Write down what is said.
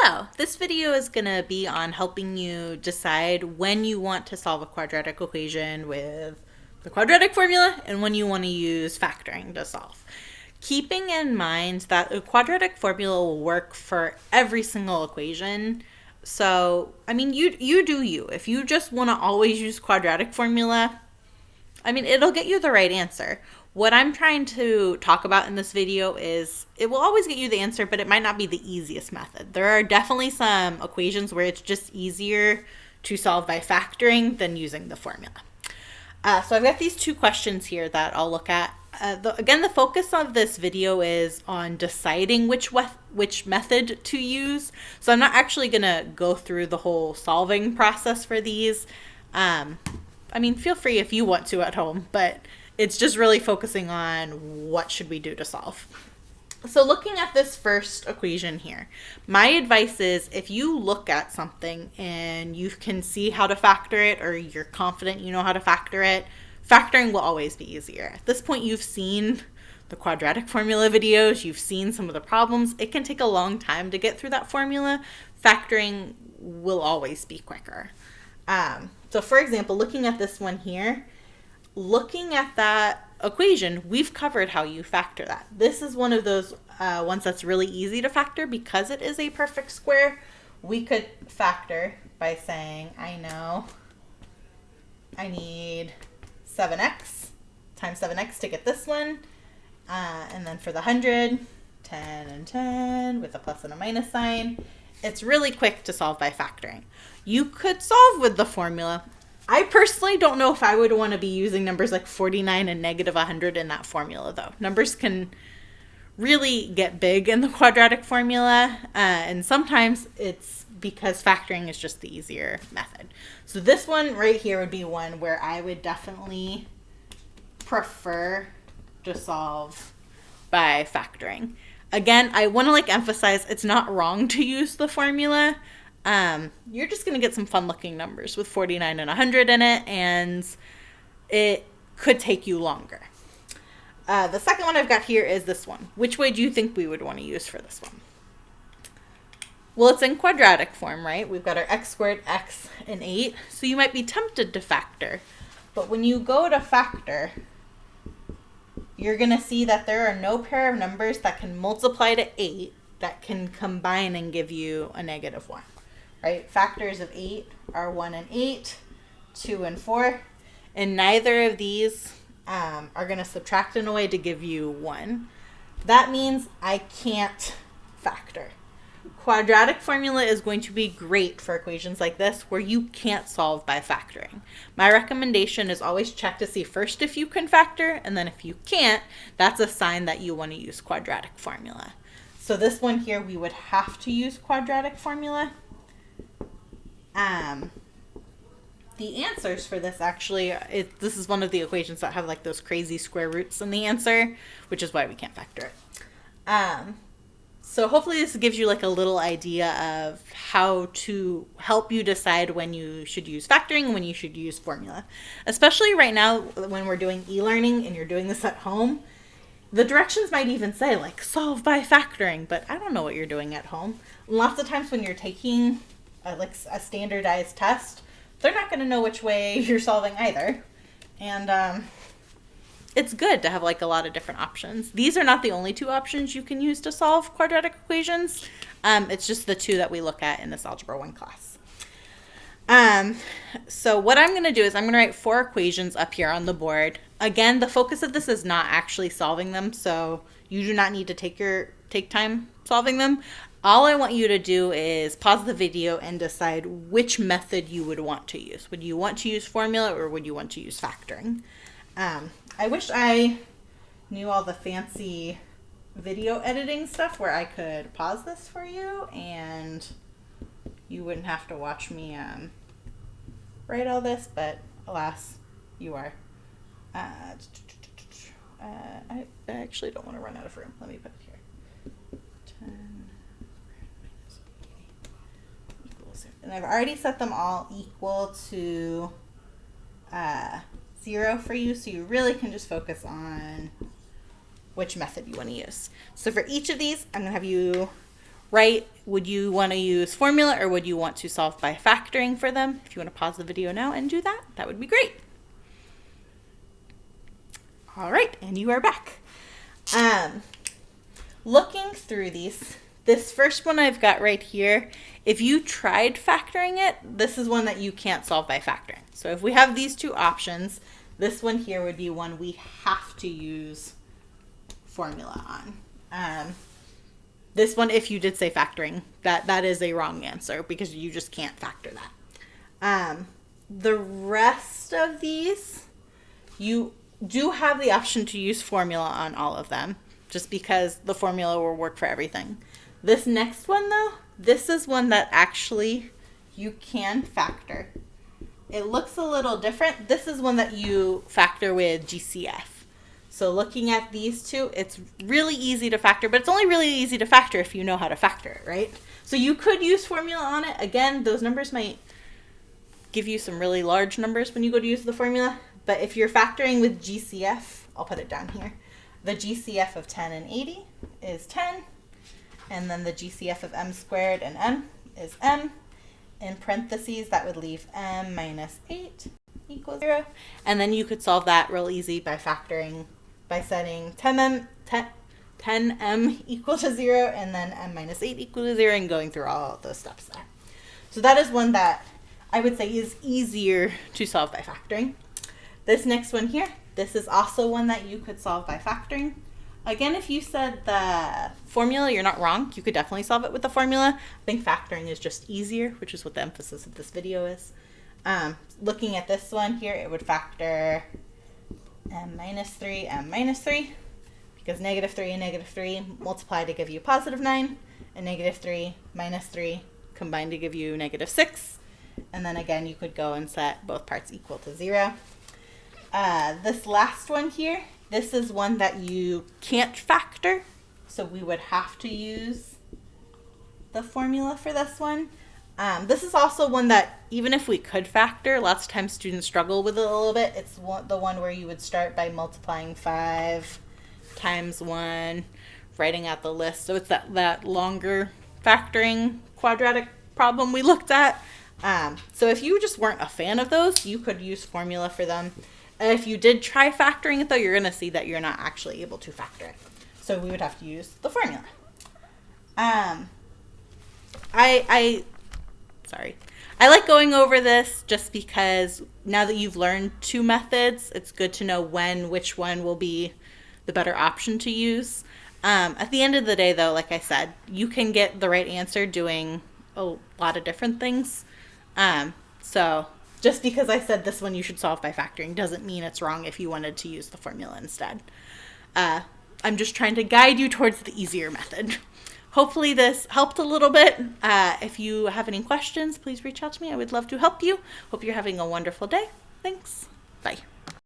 Hello, this video is going to be on helping you decide when you want to solve a quadratic equation with the quadratic formula and when you want to use factoring to solve. Keeping in mind that a quadratic formula will work for every single equation. So, you do you. If you just want to always use quadratic formula, it'll get you the right answer. What I'm trying to talk about in this video is it will always get you the answer, but it might not be the easiest method. There are definitely some equations where it's just easier to solve by factoring than using the formula. So I've got these two questions here that I'll look at. Again, the focus of this video is on deciding which method to use. So I'm not actually going to go through the whole solving process for these. Feel free if you want to at home, but it's just really focusing on what should we do to solve. So looking at this first equation here, my advice is if you look at something and you can see how to factor it or you're confident you know how to factor it, factoring will always be easier. At this point, you've seen the quadratic formula videos, you've seen some of the problems. It can take a long time to get through that formula. Factoring will always be quicker. So for example, looking at this one here, looking at that equation, we've covered how you factor that. This is one of those ones that's really easy to factor because it is a perfect square. We could factor by saying, I know I need 7x times 7x to get this one. And then for the 100, 10 and 10 with a plus and a minus sign. It's really quick to solve by factoring. You could solve with the formula. I personally don't know if I would want to be using numbers like 49 and negative 100 in that formula, though. Numbers can really get big in the quadratic formula, and sometimes it's because factoring is just the easier method. So this one right here would be one where I would definitely prefer to solve by factoring. Again, I want to emphasize it's not wrong to use the formula. You're just going to get some fun looking numbers with 49 and 100 in it, and it could take you longer. The second one I've got here is this one. Which way do you think we would want to use for this one? Well, it's in quadratic form, right? We've got our x squared, x, and 8. So you might be tempted to factor. But when you go to factor, you're going to see that there are no pair of numbers that can multiply to 8 that can combine and give you a negative 1. Right? Factors of 8 are 1 and 8, 2 and 4, and neither of these are going to subtract in a way to give you 1. That means I can't factor. Quadratic formula is going to be great for equations like this where you can't solve by factoring. My recommendation is always check to see first if you can factor, and then if you can't, that's a sign that you want to use quadratic formula. So this one here, we would have to use quadratic formula. The answers for this actually, this is one of the equations that have those crazy square roots in the answer, which is why we can't factor it. So hopefully this gives you a little idea of how to help you decide when you should use factoring and when you should use formula. Especially right now when we're doing e-learning and you're doing this at home, the directions might even say solve by factoring, but I don't know what you're doing at home. Lots of times when you're taking a standardized test, they're not going to know which way you're solving either. And it's good to have a lot of different options. These are not the only two options you can use to solve quadratic equations. It's just the two that we look at in this Algebra 1 class. So what I'm going to do is I'm going to write 4 equations up here on the board. Again, the focus of this is not actually solving them, so you do not need to take time solving them. All I want you to do is pause the video and decide which method you would want to use. Would you want to use formula or would you want to use factoring? I wish I knew all the fancy video editing stuff where I could pause this for you and you wouldn't have to watch me write all this, but alas, you are. I actually don't want to run out of room. Let me put it here. 10 minus 80 equals 0. And I've already set them all equal to 0 for you, so you really can just focus on which method you want to use. So for each of these, I'm going to have you right? Would you want to use formula or would you want to solve by factoring for them? If you want to pause the video now and do that, that would be great. All right, and you are back. Looking through these, this first one I've got right here, if you tried factoring it, this is one that you can't solve by factoring. So if we have these two options, this one here would be one we have to use formula on. This one, if you did say factoring, that is a wrong answer because you just can't factor that. The rest of these, you do have the option to use formula on all of them, just because the formula will work for everything. This next one, though, this is one that actually you can factor. It looks a little different. This is one that you factor with GCF. So looking at these two, it's really easy to factor, but it's only really easy to factor if you know how to factor it, right? So you could use formula on it. Again, those numbers might give you some really large numbers when you go to use the formula, but if you're factoring with GCF, I'll put it down here. The GCF of 10 and 80 is 10, and then the GCF of m squared and m is m. In parentheses, that would leave m minus 8 equals 0. And then you could solve that real easy by factoring, by setting 10m equal to 0, and then m minus 8 equal to 0, and going through all of those steps there. So that is one that I would say is easier to solve by factoring. This next one here, this is also one that you could solve by factoring. Again, if you said the formula, you're not wrong. You could definitely solve it with the formula. I think factoring is just easier, which is what the emphasis of this video is. Looking at this one here, it would factor m minus 3, because negative 3 and negative 3 multiply to give you positive 9, and negative 3 minus 3 combine to give you negative 6. And then again, you could go and set both parts equal to 0. This last one here, this is one that you can't factor, so we would have to use the formula for this one. This is also one that even if we could factor, lots of times students struggle with it a little bit. It's the one where you would start by multiplying 5 times 1, writing out the list. So it's that longer factoring quadratic problem we looked at. So if you just weren't a fan of those, you could use formula for them. If you did try factoring it, though, you're going to see that you're not actually able to factor it. So we would have to use the formula. I like going over this just because now that you've learned two methods, it's good to know which one will be the better option to use. At the end of the day, though, like I said, you can get the right answer doing a lot of different things. So just because I said this one you should solve by factoring doesn't mean it's wrong if you wanted to use the formula instead. I'm just trying to guide you towards the easier method. Hopefully this helped a little bit. If you have any questions, please reach out to me. I would love to help you. Hope you're having a wonderful day. Thanks. Bye.